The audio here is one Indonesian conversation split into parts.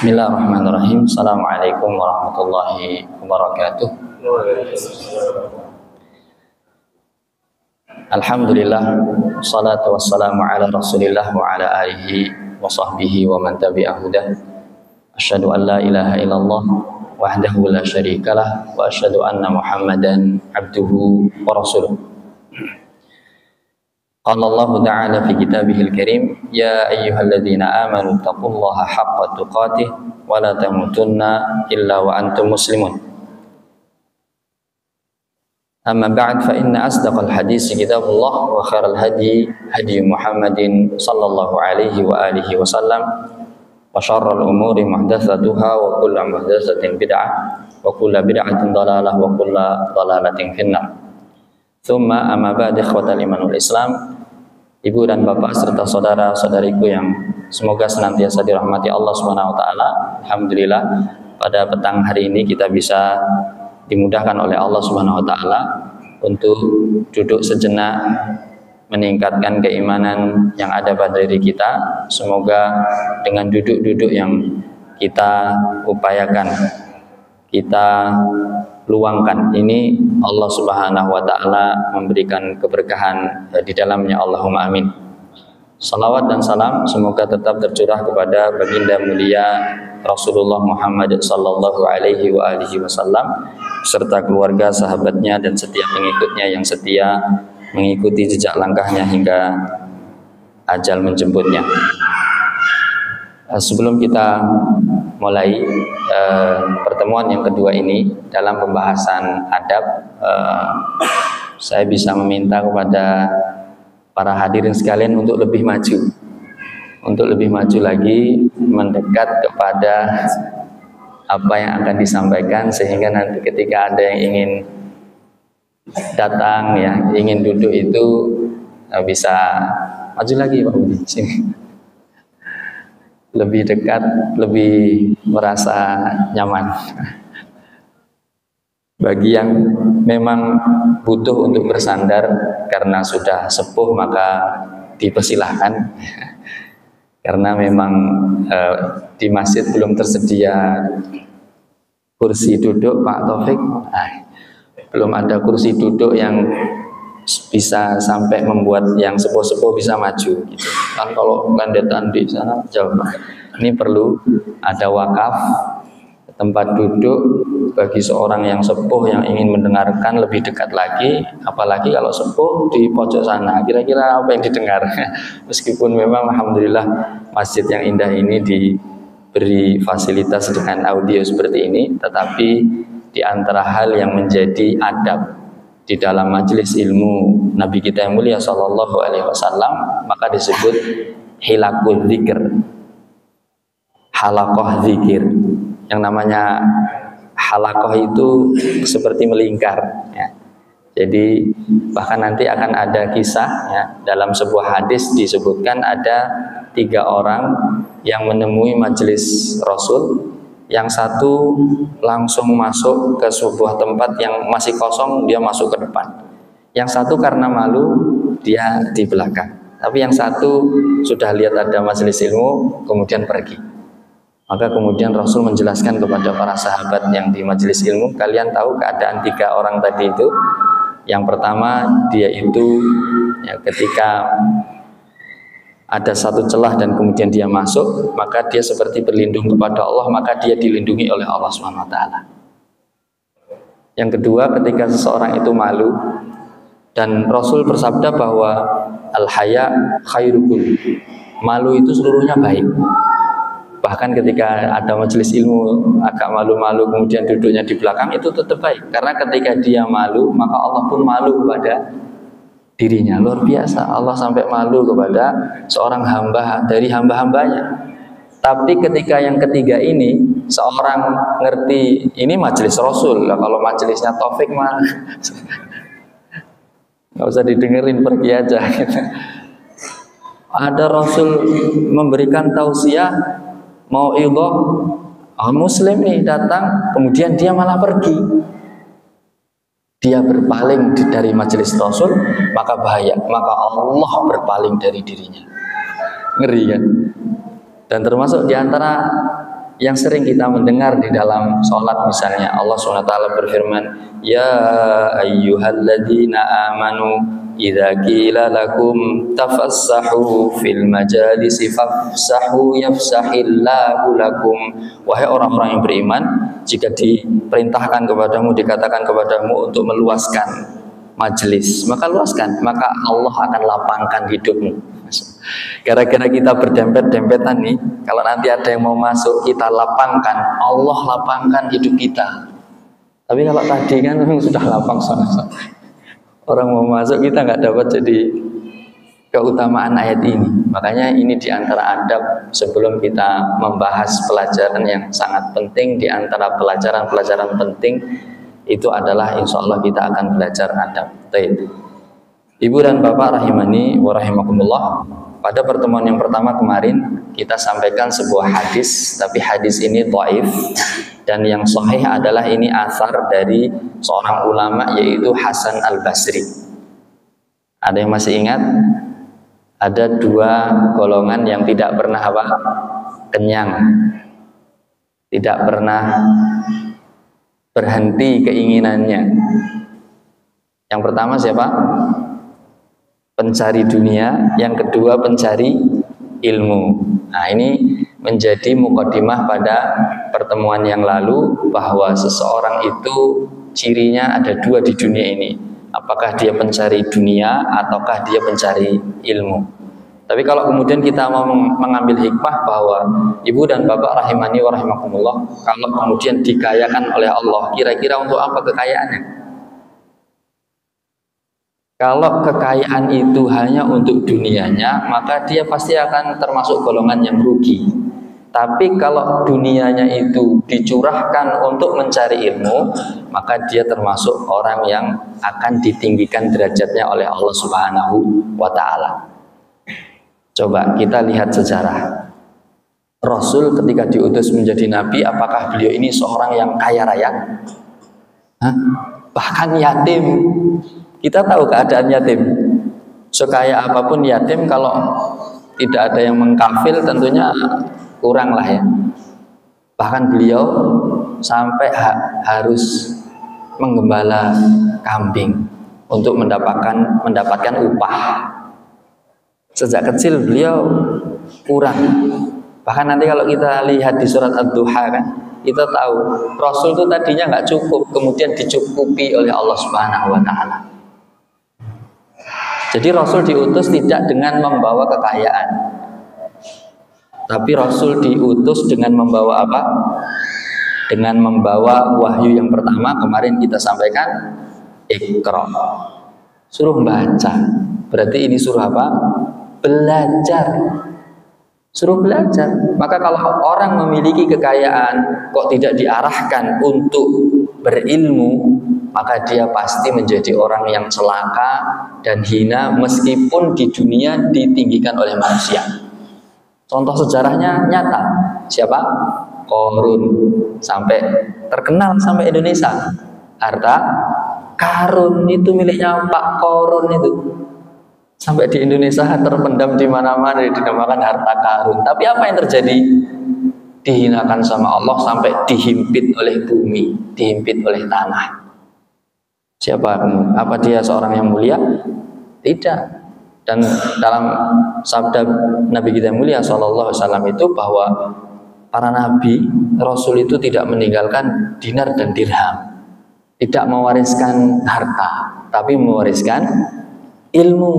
Bismillahirrahmanirrahim. Assalamualaikum warahmatullahi wabarakatuh. Alhamdulillah, salatu wassalamu ala rasulillah wa ala alihi wa sahbihi wa man tabi'ah hudah. Asyhadu an la ilaha illallah wahdahu la syarikalah wa asyhadu anna Muhammadan abduhu wa rasuluh. Qala Allah Ta'ala fi kitabihil karim, ya ayyuhalladzina amanu taqullaha haqqa tuqatih wa la tamutunna illa wa antum muslimun. Amma ba'd, fa inna asdaqal hadis kitabullah wa khairal hadi hadi Muhammadin sallallahu alaihi wa alihi wasallam wa syarrul umuri muhdatsatuha wa kullu muhdatsatin bid'ah wa kullu bid'atin dhalalah wa kullu dhalalatin finnar. Tsumma amma ba'd, ikhwatal iman wal Islam, ibu dan bapak serta saudara-saudariku yang semoga senantiasa dirahmati Allah Subhanahu wa taala. Alhamdulillah, pada petang hari ini kita bisa dimudahkan oleh Allah Subhanahu wa taala untuk duduk sejenak meningkatkan keimanan yang ada pada diri kita. Semoga dengan duduk-duduk yang kita upayakan, kita luangkan ini, Allah Subhanahu wa taala memberikan keberkahan di dalamnya. Allahumma amin. Salawat dan salam semoga tetap tercurah kepada baginda mulia Rasulullah Muhammad sallallahu alaihi wa alihi wasallam serta keluarga, sahabatnya dan setiap pengikutnya yang setia mengikuti jejak langkahnya hingga ajal menjemputnya. Sebelum kita mulai pertemuan yang kedua ini dalam pembahasan adab, saya bisa meminta kepada para hadirin sekalian untuk lebih maju lagi, mendekat kepada apa yang akan disampaikan, sehingga nanti ketika ada yang ingin datang, ya, ingin duduk itu bisa maju lagi, Pak Budi, sini. Lebih dekat, lebih merasa nyaman. Bagi yang memang butuh untuk bersandar karena sudah sepuh, maka dipersilahkan. Karena memang di masjid belum tersedia kursi duduk, Pak Taufik. Belum ada kursi duduk yang bisa sampai membuat yang sepuh-sepuh bisa maju gitu. Kan kalau landetan di sana jauh. Ini perlu ada wakaf tempat duduk bagi seorang yang sepuh yang ingin mendengarkan lebih dekat lagi, apalagi kalau sepuh di pojok sana. Kira-kira apa yang didengar? Meskipun memang alhamdulillah masjid yang indah ini diberi fasilitas dengan audio seperti ini, tetapi di antara hal yang menjadi adab di dalam majelis ilmu Nabi kita yang mulia sallallahu alaihi wasallam, maka disebut hilakul dzikir, halaqah zikir. Yang namanya halaqah itu seperti melingkar, ya. Jadi bahkan nanti akan ada kisah, ya, dalam sebuah hadis disebutkan ada 3 orang yang menemui majelis Rasul. Yang satu langsung masuk ke sebuah tempat yang masih kosong, dia masuk ke depan. Yang satu karena malu, dia di belakang. Tapi yang satu sudah lihat ada majelis ilmu, kemudian pergi. Maka kemudian Rasul menjelaskan kepada para sahabat yang di majelis ilmu, kalian tahu keadaan 3 orang tadi itu? Yang pertama, dia itu, ya, ketika ada satu celah dan kemudian dia masuk, maka dia seperti berlindung kepada Allah, maka dia dilindungi oleh Allah Subhanahu wa taala. Yang kedua, ketika seseorang itu malu, dan Rasul bersabda bahwa al-haya khairukum, malu itu seluruhnya baik. Bahkan ketika ada majelis ilmu agak malu-malu kemudian duduknya di belakang, itu tetap baik, karena ketika dia malu maka Allah pun malu kepada dirinya. Luar biasa, Allah sampai malu kepada seorang hamba dari hamba-hambanya. Tapi ketika yang ketiga ini, seorang ngerti ini majelis Rasul. Lah kalau majelisnya Taufik mah nggak usah didengerin, pergi aja gitu. Ada Rasul memberikan tausiah, mau idhah, muslim nih datang, kemudian dia malah pergi. Dia berpaling dari majelis Rasul, maka bahaya, maka Allah berpaling dari dirinya. Ngeri kan? Dan termasuk diantara yang sering kita mendengar di dalam sholat misalnya Allah SWT berfirman, ya ayyuhalladzina amanu idza qila lakum tafassahu fil majalisi fafsahu yafsahillahu lakum. Wahai orang-orang yang beriman, jika diperintahkan kepadamu, dikatakan kepadamu untuk meluaskan majelis, maka luaskan, maka Allah akan lapangkan hidupmu. Gara-gara kita berdempet-dempetan nih, kalau nanti ada yang mau masuk, kita lapangkan, Allah lapangkan hidup kita. Tapi kalau tadi kan memang sudah lapang sana. Orang mau masuk, kita nggak dapat jadi keutamaan ayat ini. Makanya ini diantara adab sebelum kita membahas pelajaran yang sangat penting. Diantara pelajaran-pelajaran penting itu adalah insya Allah kita akan belajar adab. Ibu dan bapak rahimani wa rahimakumullah, pada pertemuan yang pertama kemarin kita sampaikan sebuah hadis, tapi hadis ini dhaif, dan yang sahih adalah ini athar dari seorang ulama yaitu Hasan al-Basri. Ada yang masih ingat? Ada dua golongan yang tidak pernah apa? Kenyang, tidak pernah berhenti keinginannya. Yang pertama siapa? Pencari dunia. Yang kedua pencari ilmu. Nah, ini menjadi mukadimah pada pertemuan yang lalu, bahwa seseorang itu cirinya ada dua di dunia ini. Apakah dia pencari dunia ataukah dia pencari ilmu. Tapi kalau kemudian kita mau mengambil hikmah bahwa ibu dan bapak rahimani wa rahimakumullah, kalau kemudian dikayakan oleh Allah, kira-kira untuk apa kekayaannya? Kalau kekayaan itu hanya untuk dunianya, maka dia pasti akan termasuk golongan yang rugi. Tapi kalau dunianya itu dicurahkan untuk mencari ilmu, maka dia termasuk orang yang akan ditinggikan derajatnya oleh Allah Subhanahu wa Ta'ala. Coba kita lihat sejarah. Rasul ketika diutus menjadi nabi, apakah beliau ini seorang yang kaya raya? Bahkan yatim. Kita tahu keadaan yatim. Sekaya apapun yatim, kalau tidak ada yang mengkafil tentunya kurang lah ya. Bahkan beliau sampai harus menggembala kambing untuk mendapatkan upah. Sejak kecil beliau kurang. Bahkan nanti kalau kita lihat di surat Ad-Duha kan, kita tahu Rasul itu tadinya nggak cukup, kemudian dicukupi oleh Allah Subhanahu wa Ta'ala. Jadi Rasul diutus tidak dengan membawa kekayaan, tapi Rasul diutus dengan membawa apa? Dengan membawa wahyu yang pertama kemarin kita sampaikan, Iqra. Suruh baca. Berarti ini suruh apa? Belajar. Suruh belajar. Maka kalau orang memiliki kekayaan kok tidak diarahkan untuk berilmu, maka dia pasti menjadi orang yang celaka dan hina meskipun di dunia ditinggikan oleh manusia. Contoh sejarahnya nyata. Siapa? Qarun, sampai terkenal sampai Indonesia. Harta karun itu miliknya Pak Qarun itu. Sampai di Indonesia terpendam di mana-mana dinamakan harta karun. Tapi apa yang terjadi? Dihinakan sama Allah sampai dihimpit oleh bumi, dihimpit oleh tanah. Siapa? Apa dia seorang yang mulia? Tidak. Dan dalam sabda Nabi kita mulia sallallahu alaihi wasallam itu bahwa para nabi, rasul itu tidak meninggalkan dinar dan dirham, tidak mewariskan harta, tapi mewariskan ilmu.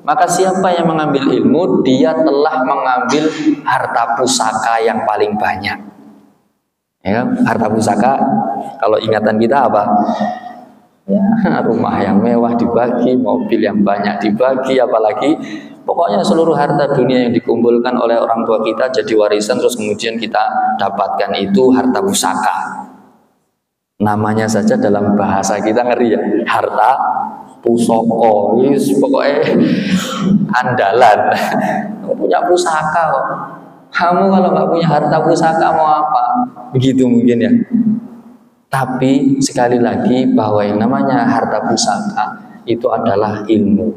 Maka siapa yang mengambil ilmu, dia telah mengambil harta pusaka yang paling banyak. Ya, harta pusaka, kalau ingatan kita apa? Ya, rumah yang mewah dibagi, mobil yang banyak dibagi, apalagi pokoknya seluruh harta dunia yang dikumpulkan oleh orang tua kita jadi warisan, terus kemudian kita dapatkan itu harta pusaka. Namanya saja dalam bahasa kita ngeri ya, harta pusaka. Pokoknya andalan. Punya pusaka kok. Kamu kalau nggak punya harta pusaka mau apa? Begitu mungkin ya. Tapi sekali lagi bahwa yang namanya harta pusaka itu adalah ilmu.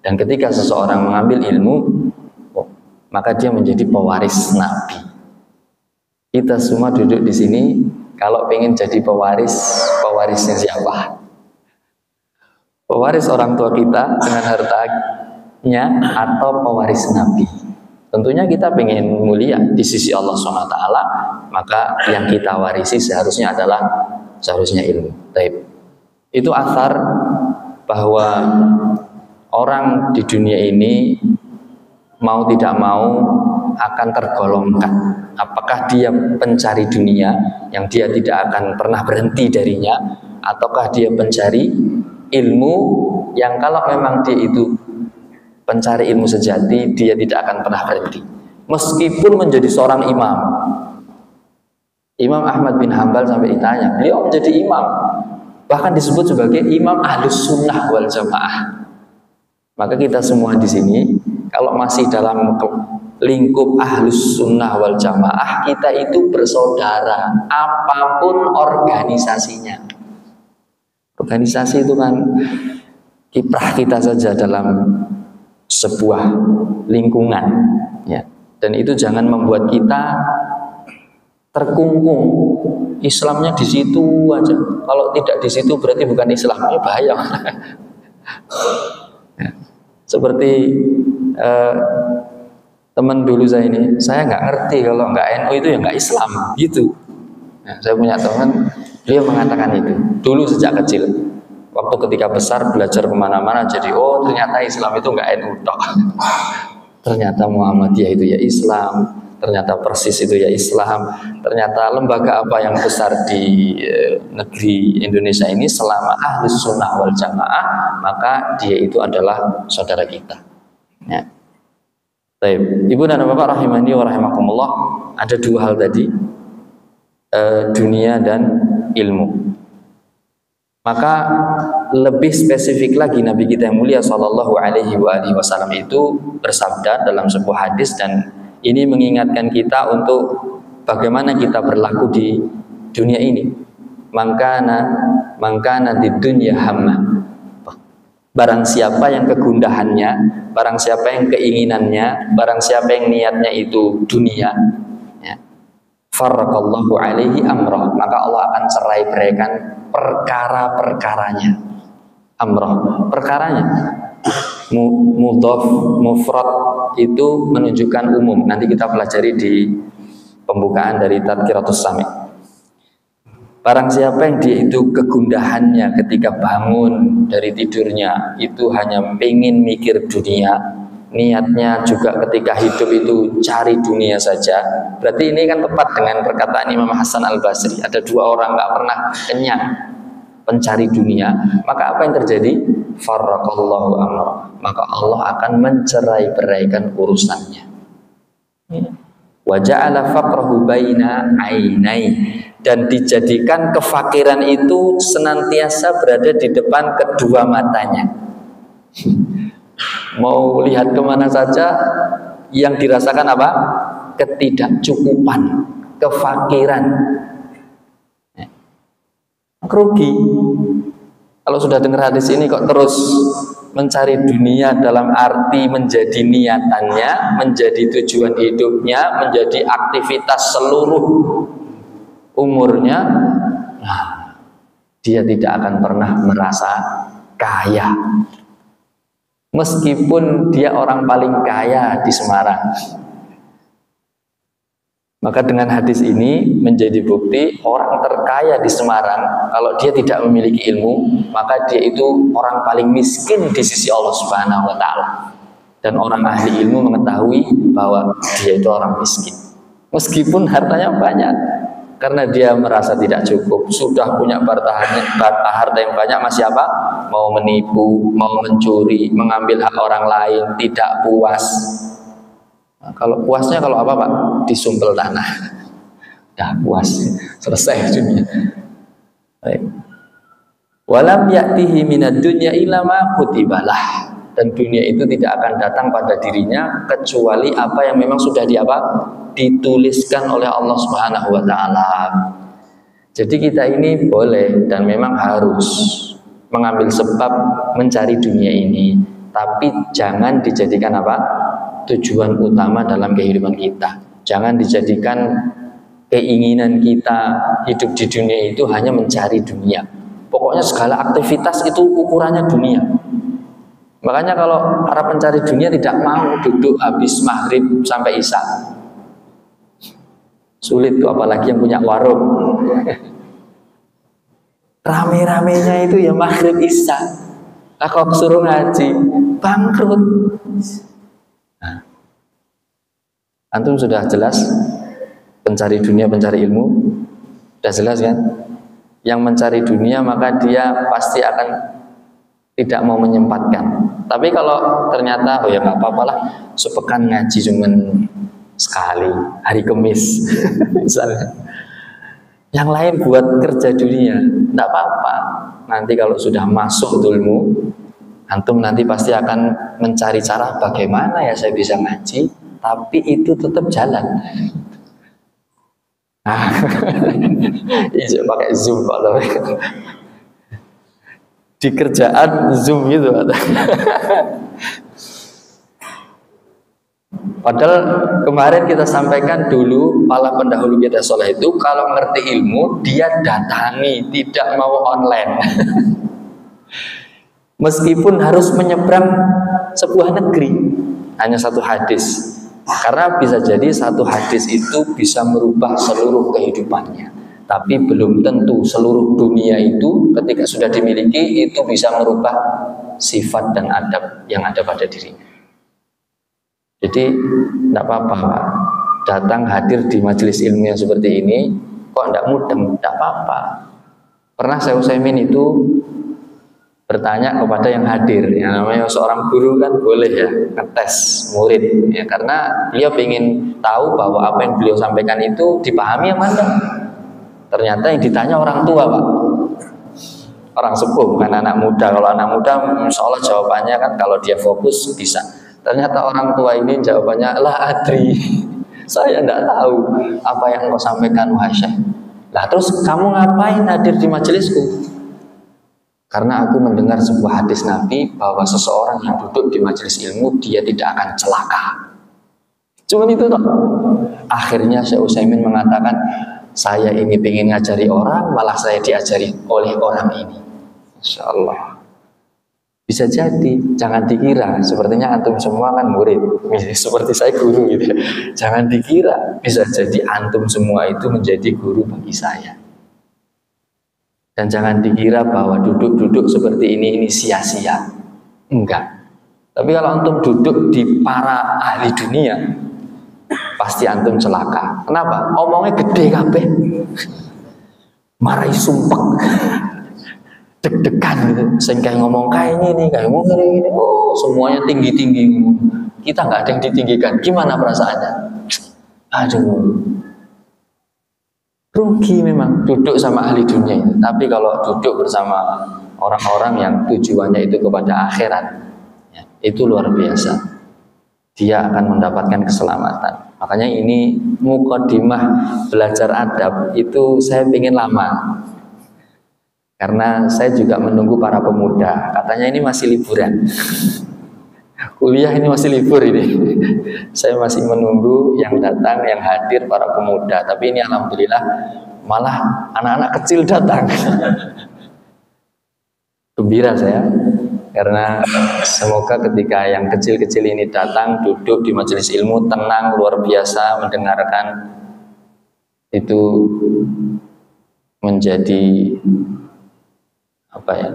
Dan ketika seseorang mengambil ilmu, maka dia menjadi pewaris Nabi. Kita semua duduk di sini kalau pengen jadi pewaris, pewarisnya siapa? Pewaris orang tua kita dengan hartanya atau pewaris Nabi? Tentunya kita pengen mulia di sisi Allah SWT, maka yang kita warisi seharusnya ilmu. Taib. Itu asar bahwa orang di dunia ini mau tidak mau akan tergolongkan. Apakah dia pencari dunia yang dia tidak akan pernah berhenti darinya, ataukah dia pencari ilmu yang kalau memang dia itu pencari ilmu sejati, dia tidak akan pernah berhenti. Meskipun menjadi seorang imam. Imam Ahmad bin Hanbal sampai ditanya, beliau menjadi imam, bahkan disebut sebagai imam ahlus sunnah wal jamaah. Maka kita semua di sini, kalau masih dalam lingkup ahlus sunnah wal jamaah, kita itu bersaudara, apapun organisasinya. Organisasi itu kan kiprah kita saja dalam sebuah lingkungan, ya. Dan itu jangan membuat kita terkungkung. Islamnya di situ aja. Kalau tidak di situ berarti bukan Islam. Ini bahaya. Ya. Seperti teman dulu saya ini, saya nggak ngerti kalau nggak NU itu ya nggak Islam, gitu. Nah, saya punya teman, beliau mengatakan itu dulu sejak kecil. Waktu ketika besar belajar kemana-mana, jadi oh ternyata Islam itu nggak NU tok. Ternyata Muhammadiyah itu ya Islam, ternyata Persis itu ya Islam, ternyata lembaga apa yang besar di negeri Indonesia ini selama ahlus sunnah wal jamaah, maka dia itu adalah saudara kita. Ya. Baik, Ibu dan Bapak rahimani wa rahimakumullah, ada dua hal tadi, dunia dan ilmu. Maka lebih spesifik lagi Nabi kita yang mulia sallallahu alaihi wasallam itu bersabda dalam sebuah hadis, dan ini mengingatkan kita untuk bagaimana kita berlaku di dunia ini. Mangkana di dunya hamma. Barang siapa yang kegundahannya, barang siapa yang keinginannya, barang siapa yang niatnya itu dunia, ya, farraqallahu alaihi amrah, maka Allah akan cerai beraikan perkara-perkaranya. Amrah, perkaranya. Mudhaf mufrad itu menunjukkan umum. Nanti kita pelajari di pembukaan dari Tadhkiratus Sami'. Barang siapa yang dia itu kegundahannya ketika bangun dari tidurnya itu hanya pengen mikir dunia, niatnya juga ketika hidup itu cari dunia saja, berarti ini kan tepat dengan perkataan Imam Hasan Al-Basri, ada dua orang gak pernah kenyang, pencari dunia. Maka apa yang terjadi? Farraqallahu amra, maka Allah akan mencerai beraikan urusannya. Wa ja'ala faqrahu baina ainai, dan dijadikan kefakiran itu senantiasa berada di depan kedua matanya. Mau lihat kemana saja, yang dirasakan apa? Ketidakcukupan, kefakiran. Rugi. Kalau sudah dengar hadis ini kok terus mencari dunia dalam arti menjadi niatannya, menjadi tujuan hidupnya, menjadi aktivitas seluruh umurnya, nah, dia tidak akan pernah merasa kaya. Meskipun dia orang paling kaya di Semarang. Maka dengan hadis ini menjadi bukti orang terkaya di Semarang, kalau dia tidak memiliki ilmu, maka dia itu orang paling miskin di sisi Allah Subhanahu wa Ta'ala. Dan orang ahli ilmu mengetahui bahwa dia itu orang miskin, meskipun hartanya banyak, karena dia merasa tidak cukup. Sudah punya harta yang banyak, masih apa? Mau menipu, mau mencuri, mengambil hak orang lain, tidak puas. Nah, kalau puasnya kalau apa Pak? Disumpel tanah. Dah puas, selesai dunia. Baik. Walam ya'tihi minad dunya illa ma kutibalah. Dan dunia itu tidak akan datang pada dirinya kecuali apa yang memang sudah dituliskan oleh Allah Subhanahu wa Ta'ala. Jadi kita ini boleh dan memang harus mengambil sebab mencari dunia ini, tapi jangan dijadikan apa? Tujuan utama dalam kehidupan kita. Jangan dijadikan keinginan kita hidup di dunia itu hanya mencari dunia. Pokoknya segala aktivitas itu ukurannya dunia. Makanya kalau para pencari dunia tidak mau duduk habis maghrib sampai isya. Sulit tuh, apalagi yang punya warung. Rame-ramenya itu ya maghrib isya. Kalau suruh ngaji, bangkrut. Nah, antum sudah jelas pencari dunia, pencari ilmu, sudah jelas kan? Yang mencari dunia maka dia pasti akan tidak mau menyempatkan. Tapi kalau ternyata oh ya nggak apa-apa lah, sepekan ngaji cuman sekali hari Kamis misalnya. Yang lain buat kerja dunia, tidak apa-apa. Nanti kalau sudah masuk ilmu, antum nanti pasti akan mencari cara bagaimana ya saya bisa ngaji, tapi itu tetap jalan. Iya pakai Zoom Pak. Di kerjaan Zoom gitu. Padahal kemarin kita sampaikan dulu para pendahulu kita soleh itu kalau ngerti ilmu dia datangi, tidak mau online. Meskipun harus menyeberang sebuah negeri, hanya satu hadis. Karena bisa jadi satu hadis itu bisa merubah seluruh kehidupannya. Tapi belum tentu seluruh dunia itu ketika sudah dimiliki itu bisa merubah sifat dan adab yang ada pada dirinya. Jadi tidak apa-apa Pak, datang hadir di majelis ilmu yang seperti ini kok tidak mudeng, tidak apa-apa. Pernah saya Utsaimin itu bertanya kepada yang hadir, yang namanya seorang guru kan boleh ya ngetes murid ya, karena beliau ingin tahu bahwa apa yang beliau sampaikan itu dipahami yang mana. Ternyata yang ditanya orang tua Pak, orang sepuh bukan anak muda. Kalau anak muda insya Allah jawabannya kan kalau dia fokus bisa. Ternyata orang tua ini jawabannya lah adri, saya tidak tahu apa yang kau sampaikan wahai Syekh. Lah terus kamu ngapain hadir di majelisku? Karena aku mendengar sebuah hadis Nabi bahwa seseorang yang duduk di majelis ilmu dia tidak akan celaka. Cuman itu toh. Akhirnya Syekh Utsaimin mengatakan, saya ini pengen ngajari orang, malah saya diajari oleh orang ini. Insya Allah. Bisa jadi, jangan dikira sepertinya antum semua kan murid, seperti saya guru gitu. Jangan dikira bisa jadi antum semua itu menjadi guru bagi saya. Dan jangan dikira bahwa duduk-duduk seperti ini sia-sia. Enggak. Tapi kalau antum duduk di para ahli dunia, pasti antum celaka. Kenapa? Omongnya gede kabeh. Marahi sumpek. Deg-degan gitu. Sehingga ngomong kayak gini, kayak ngomong kayak gini. Oh, semuanya tinggi-tinggi. Kita nggak ada yang ditinggikan. Gimana perasaannya? Aduh. Rugi memang duduk sama ahli dunia itu. Tapi kalau duduk bersama orang-orang yang tujuannya itu kepada akhirat, ya, itu luar biasa. Dia akan mendapatkan keselamatan. Makanya ini mukadimah belajar adab itu saya ingin lama. Karena saya juga menunggu para pemuda. Katanya ini masih liburan. Kuliah ini masih libur ini. Saya masih menunggu yang datang, yang hadir para pemuda. Tapi ini alhamdulillah malah anak-anak kecil datang. Gembira saya. Karena semoga ketika yang kecil-kecil ini datang, duduk di majelis ilmu, tenang, luar biasa, mendengarkan, itu menjadi apa ya,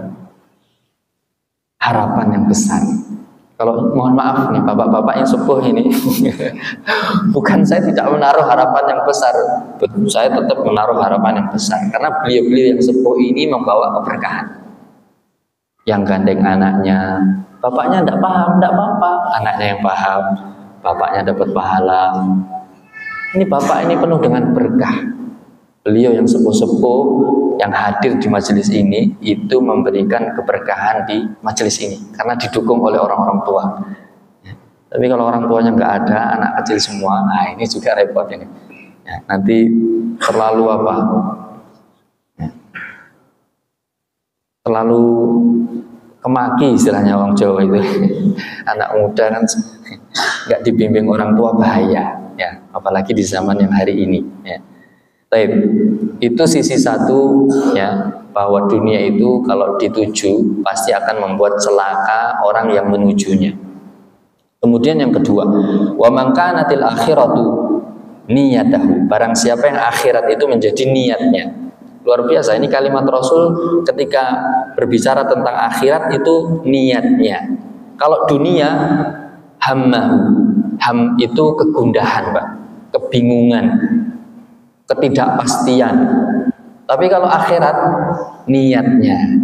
harapan yang besar. Kalau mohon maaf nih bapak-bapak yang sepuh ini, bukan saya tidak menaruh harapan yang besar, saya tetap menaruh harapan yang besar karena beliau-beliau yang sepuh ini membawa keberkahan. Yang gandeng anaknya, bapaknya tidak paham, tidak apa-apa, anaknya yang paham, bapaknya dapat pahala. Ini bapak ini penuh dengan berkah. Beliau yang sepuh-sepuh yang hadir di majelis ini itu memberikan keberkahan di majelis ini karena didukung oleh orang-orang tua. Tapi kalau orang tuanya nggak ada, anak kecil semua, nah ini juga repot ini. Ya, nanti terlalu apa? Ya, terlalu kemaki istilahnya orang Jawa itu. Anak muda kan nggak dibimbing orang tua bahaya, ya. Apalagi di zaman yang hari ini. Ya. Baik, itu sisi satu ya, bahwa dunia itu kalau dituju pasti akan membuat celaka orang yang menujunya. Kemudian yang kedua, wa man kanatil akhiratu niyatahu, barang siapa yang akhirat itu menjadi niatnya. Luar biasa, ini kalimat Rasul ketika berbicara tentang akhirat itu niatnya. Kalau dunia hammahu, ham itu kegundahan, Pak, kebingungan, ketidakpastian. Tapi kalau akhirat niatnya,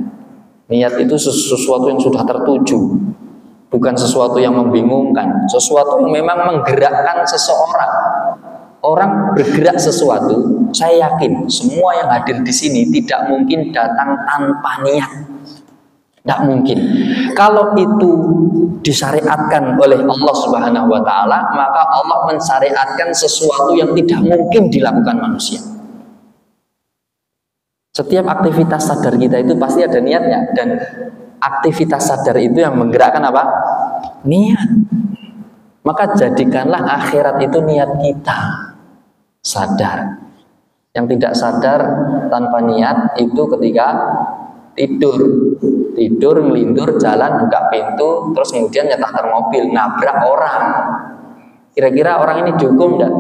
niat itu sesuatu yang sudah tertuju, bukan sesuatu yang membingungkan, sesuatu yang memang menggerakkan seseorang. Orang bergerak sesuatu, saya yakin semua yang hadir di sini tidak mungkin datang tanpa niat. Tidak mungkin. Kalau itu disyariatkan oleh Allah Subhanahu wa taala, maka Allah mensyariatkan sesuatu yang tidak mungkin dilakukan manusia. Setiap aktivitas sadar kita itu pasti ada niatnya, dan aktivitas sadar itu yang menggerakkan apa? Niat. Maka jadikanlah akhirat itu niat kita. Sadar. Yang tidak sadar tanpa niat itu ketika tidur melindur jalan buka pintu terus kemudian nyetak mobil nabrak orang. Kira-kira orang ini dihukum enggak?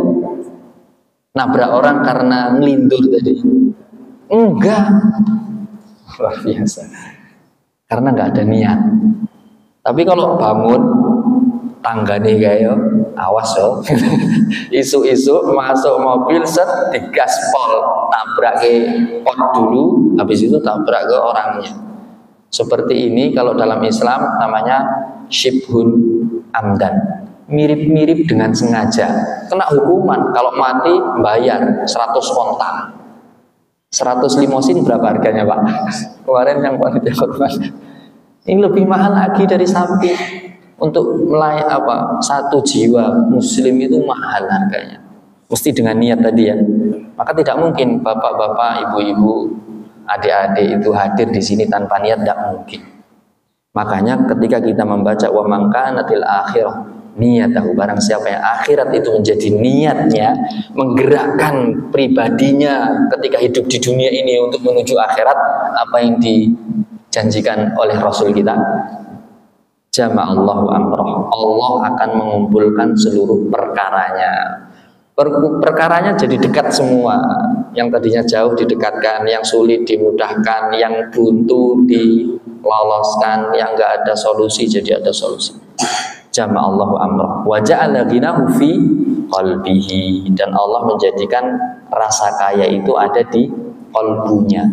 Nabrak orang karena melindur tadi? Enggak. Luar biasa. Karena enggak ada niat. Tapi kalau bangun tangga nih kayak awas yo, isu-isu masuk mobil set digaspol, tabrak ke pot dulu, habis itu tabrak ke orangnya. Seperti ini kalau dalam Islam namanya syibhun amdan, mirip-mirip dengan sengaja, kena hukuman. Kalau mati bayar 100 onta, 100 limosin berapa harganya Pak? Kemarin yang panitia korban, ini lebih mahal lagi dari sapi. Untuk satu jiwa muslim itu mahal harganya, mesti dengan niat tadi ya. Maka tidak mungkin bapak-bapak, ibu-ibu, adik-adik itu hadir di sini tanpa niat, tidak mungkin. Makanya ketika kita membaca wa man kanatil akhirah niyatahu, barang siapa yang akhirat itu menjadi niatnya, menggerakkan pribadinya ketika hidup di dunia ini untuk menuju akhirat, apa yang dijanjikan oleh Rasul kita, jama'allahu amroh, Allah akan mengumpulkan seluruh perkaranya. Perkaranya jadi dekat semua. Yang tadinya jauh didekatkan, yang sulit dimudahkan, yang buntu diloloskan, yang enggak ada solusi jadi ada solusi. Jama'allahu amroh wa ja'ala ghinahu fi qalbihi, dan Allah menjadikan rasa kaya itu ada di qalbunya.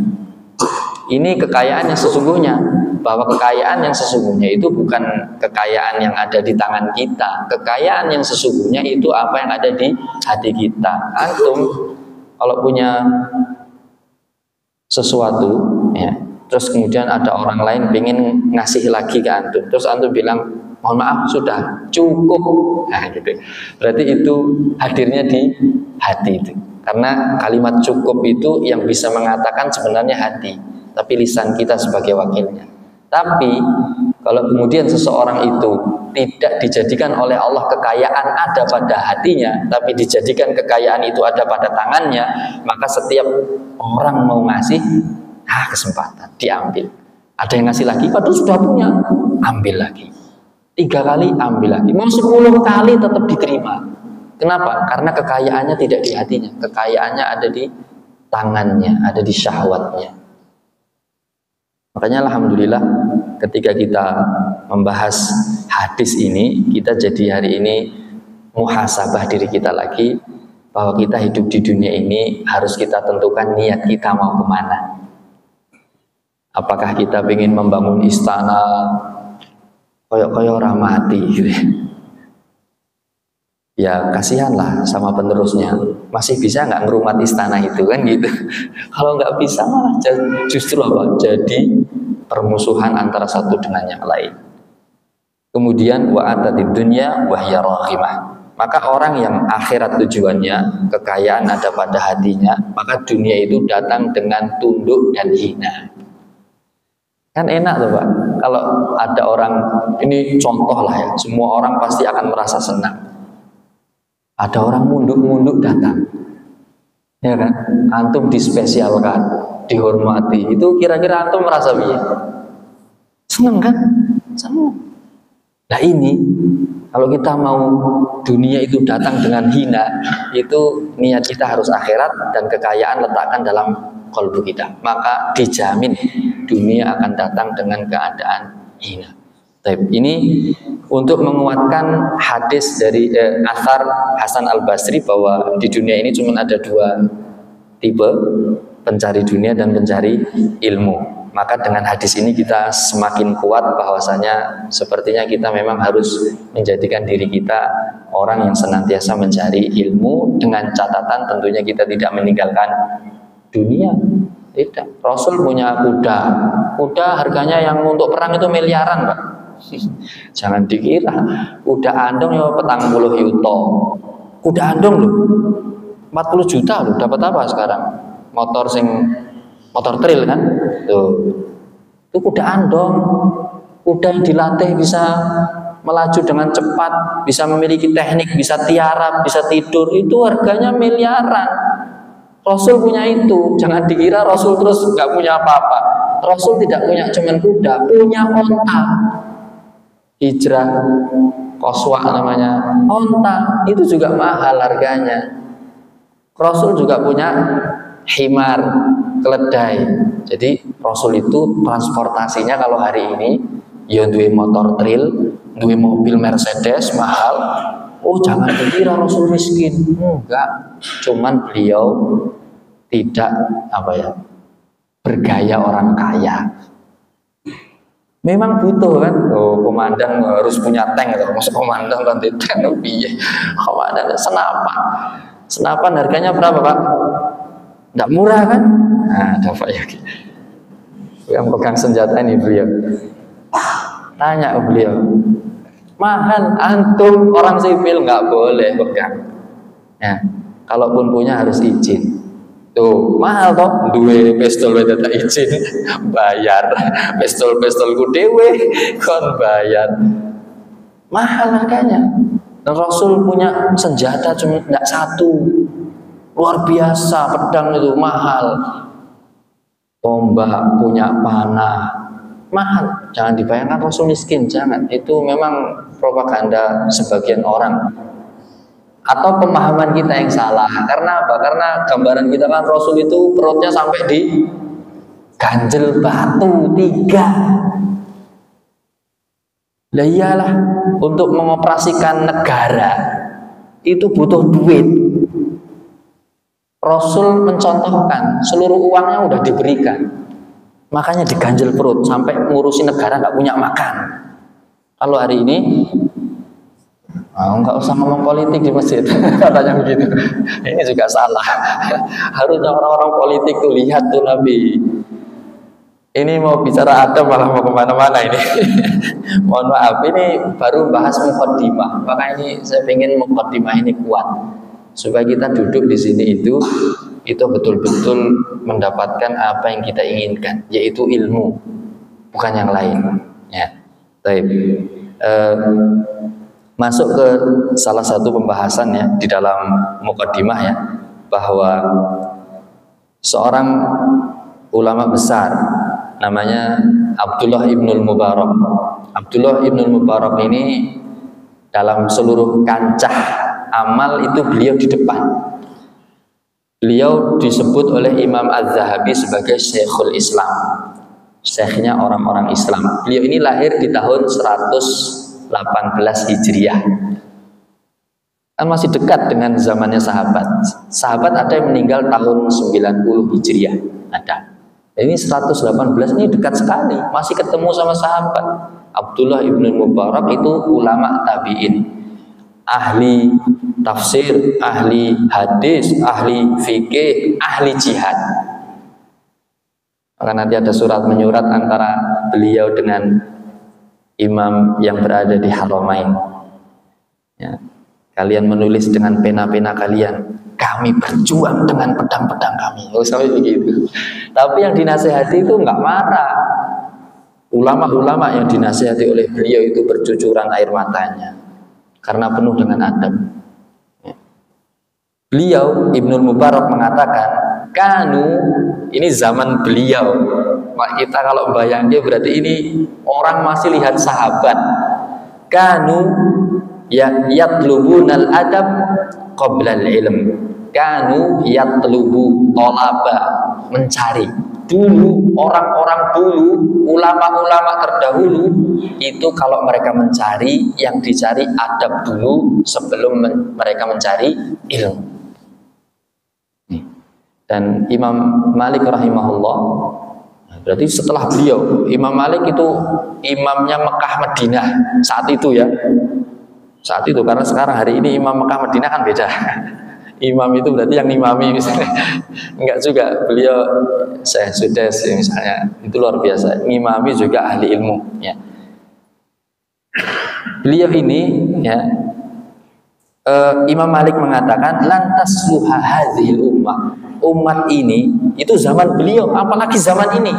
Ini kekayaan yang sesungguhnya, bahwa kekayaan yang sesungguhnya itu bukan kekayaan yang ada di tangan kita. Kekayaan yang sesungguhnya itu apa yang ada di hati kita. Antum kalau punya sesuatu ya, terus kemudian ada orang lain pengen ngasih lagi ke antum, terus antum bilang mohon maaf sudah cukup, nah gitu. Berarti itu hadirnya di hati itu. Karena kalimat cukup itu yang bisa mengatakan sebenarnya hati, tapi lisan kita sebagai wakilnya. Tapi kalau kemudian seseorang itu tidak dijadikan oleh Allah kekayaan ada pada hatinya, tapi dijadikan kekayaan itu ada pada tangannya, maka setiap orang mau ngasih, kesempatan diambil. Ada yang ngasih lagi, padahal sudah punya, ambil lagi. 3 kali ambil lagi, mau 10 kali tetap diterima. Kenapa? Karena kekayaannya tidak di hatinya, kekayaannya ada di tangannya, ada di syahwatnya. Makanya alhamdulillah ketika kita membahas hadis ini, kita jadi hari ini muhasabah diri kita lagi, bahwa kita hidup di dunia ini harus kita tentukan niat kita mau kemana. Apakah kita ingin membangun istana koyok-koyok orang mati gitu ya, kasihanlah sama penerusnya, masih bisa nggak ngerumat istana itu kan gitu. Kalau nggak bisa malah justru apa? Jadi permusuhan antara satu dengan yang lain. Kemudian wa atadid dunya wa hiya raghimah. Maka orang yang akhirat tujuannya, kekayaan ada pada hatinya, maka dunia itu datang dengan tunduk dan hina. Kan enak tuh Pak, kalau ada orang, ini contoh lah ya, semua orang pasti akan merasa senang. Ada orang munduk-munduk datang, Ya kan? Antum dispesialkan, dihormati. Itu kira-kira antum merasa piye? Seneng kan? Seneng. Nah ini, kalau kita mau dunia itu datang dengan hina, itu niat kita harus akhirat dan kekayaan letakkan dalam kalbu kita. Maka dijamin dunia akan datang dengan keadaan hina. Ini untuk menguatkan hadis dari athar Hasan Al-Basri bahwa di dunia ini cuma ada dua tipe, pencari dunia dan pencari ilmu. Maka dengan hadis ini kita semakin kuat bahwasanya sepertinya kita memang harus menjadikan diri kita orang yang senantiasa mencari ilmu, dengan catatan tentunya kita tidak meninggalkan dunia. Tidak. Rasul punya kuda harganya yang untuk perang itu miliaran, Pak. Jangan dikira kuda andong ya 40 yuto. Kuda andong loh 40 juta loh, dapat apa sekarang? Motor trail kan? Tuh. Itu kuda andong. Kuda yang dilatih bisa melaju dengan cepat, bisa memiliki teknik, bisa tiarap, bisa tidur, itu harganya miliaran. Rasul punya itu. Jangan dikira Rasul terus nggak punya apa-apa. Rasul tidak punya cuman kuda, punya onta. Hijrah Qaswa namanya, onta itu juga mahal harganya. Rasul juga punya himar, keledai. Jadi Rasul itu transportasinya kalau hari ini ya duwe motor trail, duwe mobil Mercedes mahal. Oh jangan dikira Rasul miskin, enggak. Cuman beliau tidak bergaya orang kaya. Memang butuh kan, komandan harus punya tank, maksud komandan nanti tank piye? Komandan senapan harganya berapa Pak? Tidak murah kan? Nah, dapat ya. Yang pegang senjata ini beliau. Tanya ke beliau, mahal, antum orang sipil nggak boleh pegang. Ya, kalaupun punya harus izin. Tuh, mahal toh, duwe pistol tidak izin, bayar. Pistolku dewe, kon bayar. Mahal harganya. Dan Rasul punya senjata cuma tidak satu. Luar biasa, pedang itu mahal. Tombak, punya panah, mahal. Jangan dibayangkan Rasul miskin, jangan. Itu memang propaganda sebagian orang. Atau pemahaman kita yang salah. Karena apa? Karena gambaran kita kan Rasul itu perutnya sampai di ganjel batu 3. Lah iyalah, untuk mengoperasikan negara itu butuh duit. Rasul mencontohkan seluruh uangnya udah diberikan, makanya diganjel perut sampai ngurusi negara nggak punya makan. Kalau hari ini nggak usah ngomong politik di masjid, katanya begitu. Ini juga salah. Harusnya orang-orang politik tuh lihat tuh Nabi. Ini mau bicara adab malah mau kemana-mana ini. Mohon maaf, ini baru bahas muqaddimah. Maka ini saya ingin muqaddimah ini kuat supaya kita duduk di sini itu betul-betul mendapatkan apa yang kita inginkan, yaitu ilmu, bukan yang lain. Ya, baik. Masuk ke salah satu pembahasan ya di dalam muqaddimah ya, bahwa seorang ulama besar namanya Abdullah Ibnul Mubarak. Abdullah Ibnul Mubarak ini dalam seluruh kancah amal itu beliau di depan. Beliau disebut oleh Imam Az-Zahabi sebagai Syekhul Islam, syekhnya orang-orang Islam. Beliau ini lahir di tahun 118 Hijriah. Kan masih dekat dengan zamannya sahabat. Sahabat ada yang meninggal tahun 90 Hijriah, ada. Ini 118 ini dekat sekali, masih ketemu sama sahabat. Abdullah Ibnul Mubarak itu ulama tabi'in, ahli tafsir, ahli hadis, ahli fikih, ahli jihad. Maka nanti ada surat menyurat antara beliau dengan imam yang berada di Haramain. Ya, kalian menulis dengan pena-pena kalian, kami berjuang dengan pedang-pedang kami. Oh, sampai begitu. Tapi yang dinasihati itu nggak marah. Ulama-ulama yang dinasihati oleh beliau itu bercucuran air matanya karena penuh dengan adab. Ya. Beliau Ibnul Mubarak mengatakan, kanu, ini zaman beliau. Kita kalau bayangin berarti ini orang masih lihat sahabat. Kanu ya yatlubunal adab qoblal ilm. Kanu yatlubu tolaba, mencari. Dulu orang-orang dulu, ulama-ulama terdahulu itu kalau mereka mencari, yang dicari adab dulu sebelum mereka mencari ilmu. Dan Imam Malik rahimahullah, berarti setelah beliau, Imam Malik itu imamnya Mekah Madinah saat itu ya, saat itu, karena sekarang hari ini imam Mekah Madinah kan beda. Imam itu berarti yang imami misalnya, enggak juga, beliau saya sudah misalnya, itu luar biasa, imami juga ahli ilmu ya. Beliau ini ya, Imam Malik mengatakan lantas luha hadhil ummah, umat ini itu zaman beliau, apalagi zaman ini.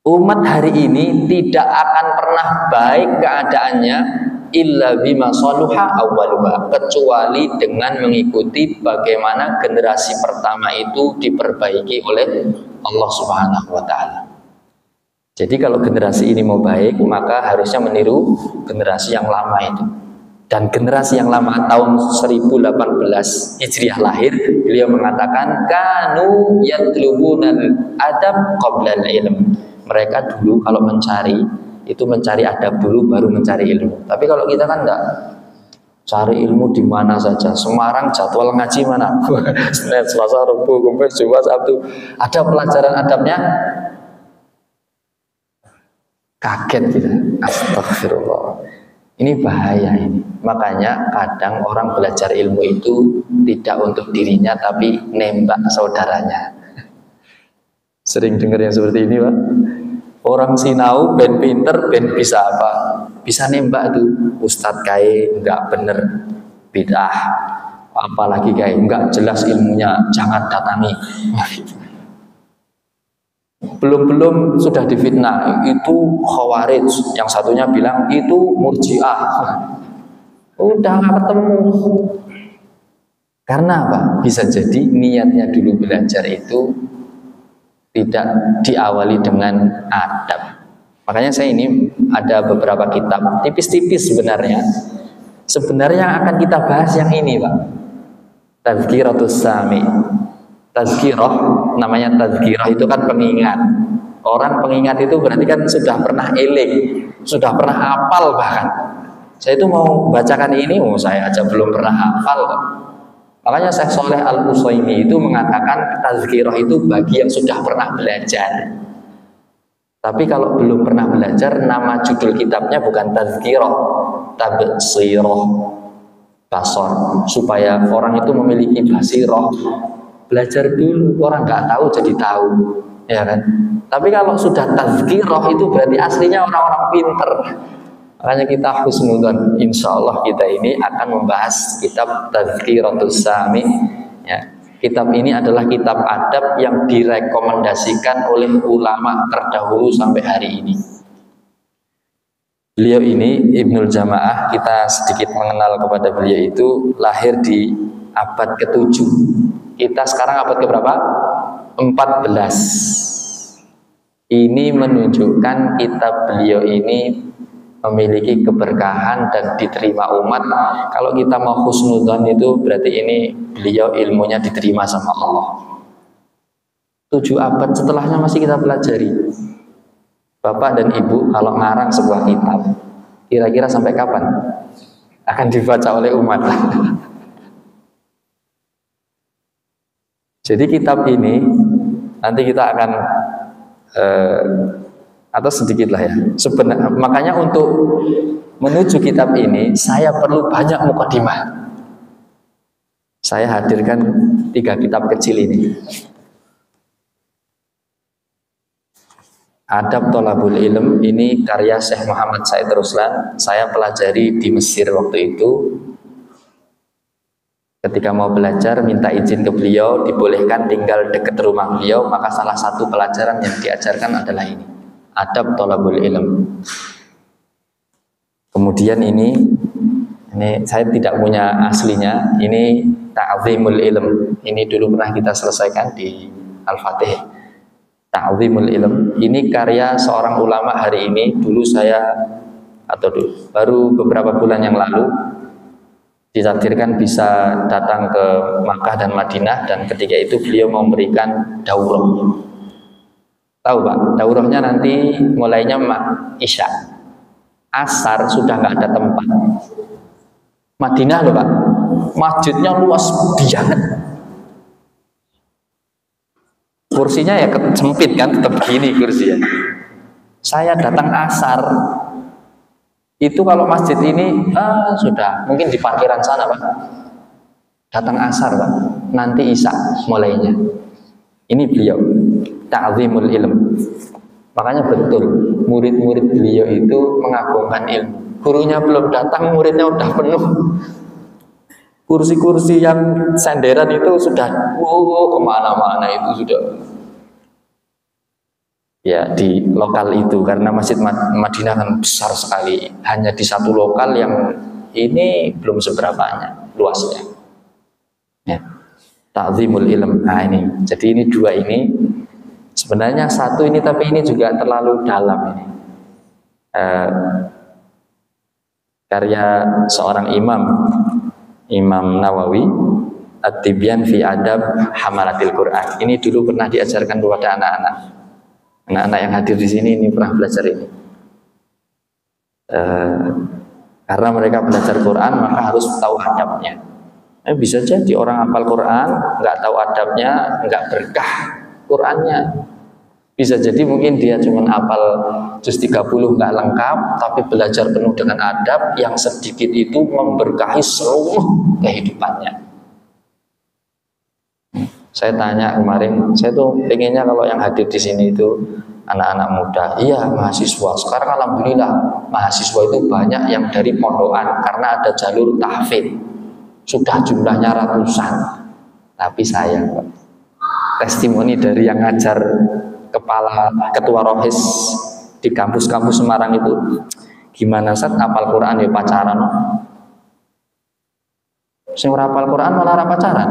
Umat hari ini tidak akan pernah baik keadaannya illa bima saluha awwaluha, kecuali dengan mengikuti bagaimana generasi pertama itu diperbaiki oleh Allah Subhanahu wa taala. Jadi kalau generasi ini mau baik, maka harusnya meniru generasi yang lama itu. Dan generasi yang lama tahun 1018 Hijriah lahir, beliau mengatakan kanu yatlubunal adab qoblal ilm. Mereka dulu kalau mencari itu mencari adab dulu baru mencari ilmu. Tapi kalau kita kan enggak, cari ilmu di mana saja. Semarang jadwal ngaji mana? Senin, Selasa, Rabu, Kamis, Jumat, Sabtu. Ada pelajaran adabnya? Kaget kita. Astagfirullah. Ini bahaya ini. Makanya kadang orang belajar ilmu itu tidak untuk dirinya tapi nembak saudaranya. Sering dengar yang seperti ini, Pak. Orang sinau ben pinter ben bisa apa? Bisa nembak tuh. Ustadz kayak enggak bener, bid'ah. Apalagi kayak enggak jelas ilmunya, jangan datangi. Belum sudah difitnah, itu khawarij, yang satunya bilang itu murji'ah. Udah nggak ketemu. Karena apa? Bisa jadi niatnya dulu belajar itu tidak diawali dengan adab. Makanya saya ini ada beberapa kitab tipis-tipis sebenarnya. Sebenarnya akan kita bahas yang ini, Pak. Tazkiratus Sami. Tazkirah, namanya tazkirah itu kan pengingat. Orang pengingat itu berarti kan sudah pernah eling, sudah pernah hafal bahkan. Saya itu mau bacakan ini, saya aja belum pernah hafal. Makanya Syekh Shalih Al-Utsaimin itu mengatakan tazkirah itu bagi yang sudah pernah belajar. Tapi kalau belum pernah belajar, nama judul kitabnya bukan tazkirah, tabsirah, basor, supaya orang itu memiliki basirah. Belajar dulu, orang nggak tahu jadi tahu, ya kan? Tapi kalau sudah tazkirah itu berarti aslinya orang-orang pinter. Makanya kita husnudzon, insya Allah kita ini akan membahas kitab Tazkiratus Sami. Ya, kitab ini adalah kitab adab yang direkomendasikan oleh ulama terdahulu sampai hari ini. Beliau ini Ibnul Jamaah, kita sedikit mengenal kepada beliau itu lahir di abad ke-7. Kita sekarang abad ke-berapa? 14. Ini menunjukkan kitab beliau ini memiliki keberkahan dan diterima umat. Kalau kita mau husnudzon itu berarti ini beliau ilmunya diterima sama Allah. 7 abad setelahnya masih kita pelajari. Bapak dan Ibu kalau ngarang sebuah kitab, kira-kira sampai kapan akan dibaca oleh umat? Jadi kitab ini nanti kita akan atau sedikit lah ya. Sebenarnya makanya untuk menuju kitab ini saya perlu banyak mukadimah. Saya hadirkan 3 kitab kecil ini. Adab Thalabul Ilm ini karya Syekh Muhammad Said Ruslan. Saya pelajari di Mesir waktu itu. Ketika mau belajar minta izin ke beliau, dibolehkan tinggal dekat rumah beliau, maka salah satu pelajaran yang diajarkan adalah ini, Adab Thalabul Ilm. Kemudian ini Ini saya tidak punya aslinya. Ini Ta'zimul Ilm. Ini dulu pernah kita selesaikan di Al-Fatih. Ta'zimul Ilm. Ini karya seorang ulama hari ini. Dulu saya baru beberapa bulan yang lalu ditakdirkan bisa datang ke Makkah dan Madinah, dan ketika itu beliau memberikan daurah. Tahu Pak, daurahnya nanti mulainya Isya. Asar sudah nggak ada tempat. Madinah loh Pak, masjidnya luas banget. Kursinya ya sempit kan, tetap gini kursinya. Saya datang asar, itu kalau masjid ini sudah mungkin di parkiran sana Pak. Datang asar Pak, nanti Isya mulainya. Ini beliau Ta'zimul Ilm. Makanya betul murid-murid beliau itu mengagungkan ilmu. Gurunya belum datang, muridnya udah penuh. Kursi-kursi yang senderan itu sudah kemana-mana itu sudah. Ya di lokal itu, karena Masjid Madinah kan besar sekali. Hanya di satu lokal yang ini belum seberapanya luasnya. Ya. Ta'zimul Ilm. Nah ini, jadi ini dua ini. Sebenarnya satu ini, tapi ini juga terlalu dalam ini. Karya seorang Imam Nawawi, At-Tibyan fi Adab Hamalatil Quran. Ini dulu pernah diajarkan kepada anak-anak yang hadir di sini. Ini pernah belajar ini. Karena mereka belajar Quran, maka harus tahu adabnya. Bisa jadi orang hafal Quran, nggak tahu adabnya, nggak berkah Qurannya. Bisa jadi mungkin dia cuma hafal juz 30 nggak lengkap, tapi belajar penuh dengan adab, yang sedikit itu memberkahi seluruh kehidupannya. Saya tanya kemarin, saya tuh pengennya kalau yang hadir di sini itu anak-anak muda. Iya, mahasiswa. Sekarang alhamdulillah mahasiswa itu banyak yang dari pondokan karena ada jalur tahfidz. Sudah jumlahnya ratusan. Tapi sayang, testimoni dari yang ngajar ketua rohis di kampus-kampus Semarang itu, gimana Ustaz hafal Quran ya pacaran. Sing ora hafal Quran malah ora pacaran.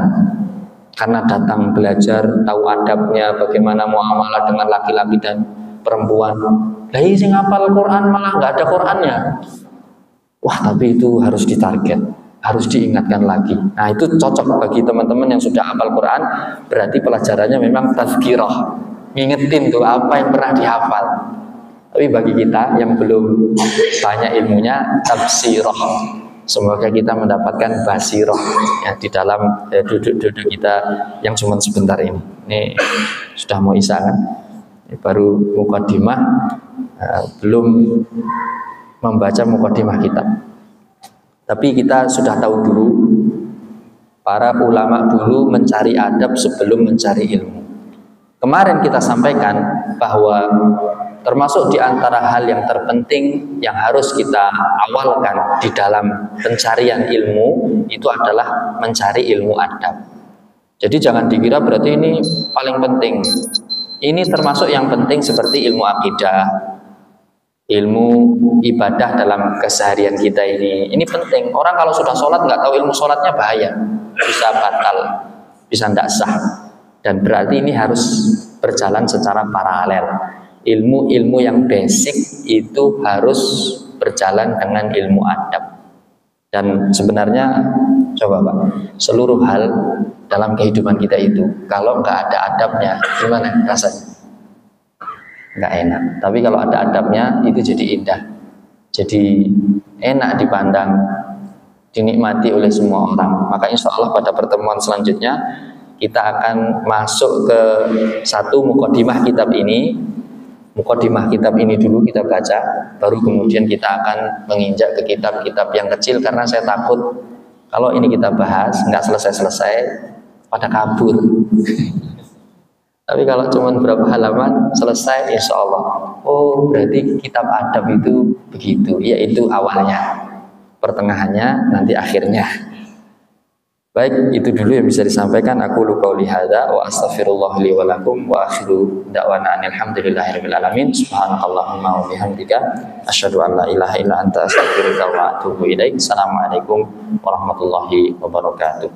Karena datang belajar, tahu adabnya, bagaimana muamalah dengan laki-laki dan perempuan. Lah sing hafal Quran malah nggak ada Qurannya. Wah, tapi itu harus ditarget, harus diingatkan lagi. Nah, itu cocok bagi teman-teman yang sudah hafal Quran, berarti pelajarannya memang tazkirah. Ngingetin tuh apa yang pernah dihafal. Tapi bagi kita yang belum banyak ilmunya, tafsirah. Semoga kita mendapatkan basirah ya, di dalam duduk-duduk kita yang cuma sebentar ini. Ini sudah mau isya kan? Ini baru mukadimah, belum membaca mukadimah kita. Tapi kita sudah tahu dulu, para ulama dulu mencari adab sebelum mencari ilmu. Kemarin kita sampaikan bahwa termasuk di antara hal yang terpenting yang harus kita awalkan di dalam pencarian ilmu itu adalah mencari ilmu adab. Jadi jangan dikira berarti ini paling penting. Ini termasuk yang penting seperti ilmu akidah, ilmu ibadah dalam keseharian kita ini. Ini penting. Orang kalau sudah sholat nggak tahu ilmu sholatnya bahaya, bisa batal, bisa tidak sah. Dan berarti ini harus berjalan secara paralel. Ilmu-ilmu yang basic itu harus berjalan dengan ilmu adab. Dan sebenarnya coba Pak, seluruh hal dalam kehidupan kita itu kalau nggak ada adabnya gimana rasanya? Nggak enak. Tapi kalau ada adabnya itu jadi indah, jadi enak dipandang, dinikmati oleh semua orang. Maka insya Allah pada pertemuan selanjutnya kita akan masuk ke satu mukadimah kitab ini. Mukadimah kitab ini dulu kita baca, baru kemudian kita akan menginjak ke kitab-kitab yang kecil, karena saya takut kalau ini kita bahas nggak selesai-selesai pada kabur. Tapi kalau cuma berapa halaman selesai, insya Allah. Oh, berarti kitab adab itu begitu. Ya, itu awalnya, pertengahannya, nanti akhirnya. Baik, itu dulu yang bisa disampaikan. Aku qauli hadza wa astaghfirullah li wa lakum wa akhiru da'wana alhamdulillahirabbil alamin. Subhanakallahumma wa bihamdika asyhadu an la ilaha illa anta astaghfiruka wa atubu ilaik. Assalamualaikum warahmatullahi wabarakatuh.